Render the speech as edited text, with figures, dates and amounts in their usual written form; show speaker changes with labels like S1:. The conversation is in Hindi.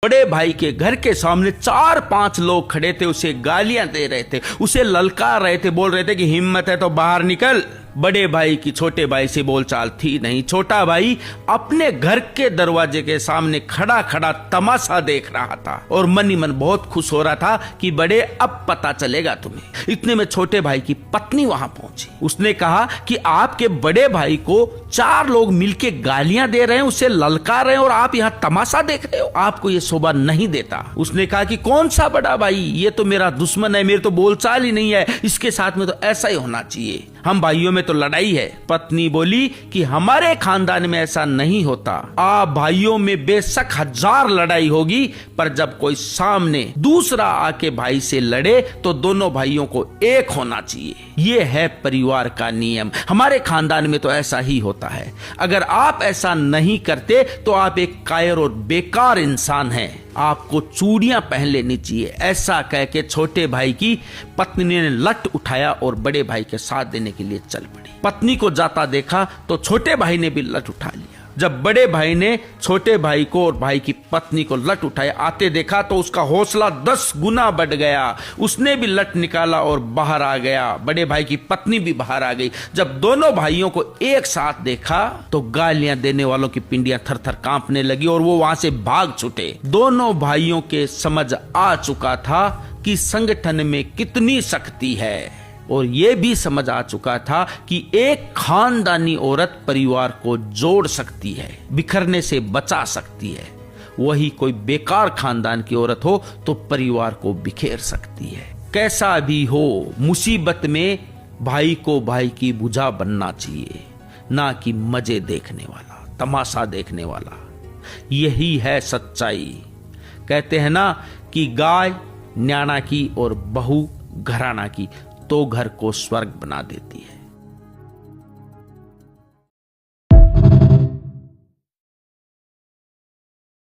S1: बड़े भाई के घर के सामने 4-5 लोग खड़े थे, उसे गालियां दे रहे थे, उसे ललकार रहे थे, बोल रहे थे कि हिम्मत है तो बाहर निकल। बड़े भाई की छोटे भाई से बोलचाल थी नहीं। छोटा भाई अपने घर के दरवाजे के सामने खड़ा खड़ा तमाशा देख रहा था और मन ही मन बहुत खुश हो रहा था कि बड़े अब पता चलेगा तुम्हें। इतने में छोटे भाई की पत्नी वहां पहुंची। उसने कहा कि आपके बड़े भाई को 4 लोग मिलके गालियां दे रहे हैं, उसे ललकार रहे हैं और आप यहाँ तमाशा देख रहे हो, आपको ये शोभा नहीं देता। उसने कहा कि कौन सा बड़ा भाई, ये तो मेरा दुश्मन है, मेरे तो बोलचाल ही नहीं है, इसके साथ में तो ऐसा ही होना चाहिए, हम भाइयों में तो लड़ाई है। पत्नी बोली कि हमारे खानदान में ऐसा नहीं होता, आप भाइयों में बेशक 1000 लड़ाई होगी, पर जब कोई सामने दूसरा आके भाई से लड़े तो दोनों भाइयों को एक होना चाहिए। ये है परिवार का नियम, हमारे खानदान में तो ऐसा ही होता है। अगर आप ऐसा नहीं करते तो आप एक कायर और बेकार इंसान हैं, आपको चूड़ियां पहन लेनी चाहिए। ऐसा कह के छोटे भाई की पत्नी ने लठ उठाया और बड़े भाई के साथ देने के लिए चल पड़ी। पत्नी को जाता देखा तो छोटे भाई ने भी लठ उठा लिया। जब बड़े भाई ने छोटे भाई को और भाई की पत्नी को लठ उठाए आते देखा तो उसका हौसला 10 गुना बढ़ गया। उसने भी लठ निकाला और बाहर आ गया। बड़े भाई की पत्नी भी बाहर आ गई। जब दोनों भाइयों को एक साथ देखा तो गालियां देने वालों की पिंडियां थर थर कांपने लगी और वो वहां से भाग छूटे। दोनों भाइयों के समझ आ चुका था कि संगठन में कितनी शक्ति है और ये भी समझ आ चुका था कि एक खानदानी औरत परिवार को जोड़ सकती है, बिखरने से बचा सकती है। वही कोई बेकार खानदान की औरत हो तो परिवार को बिखेर सकती है। कैसा भी हो, मुसीबत में भाई को भाई की भुजा बनना चाहिए, ना कि मजे देखने वाला, तमाशा देखने वाला। यही है सच्चाई। कहते हैं ना कि गाय न्याणा की और बहू घराना की तो घर को स्वर्ग बना देती है।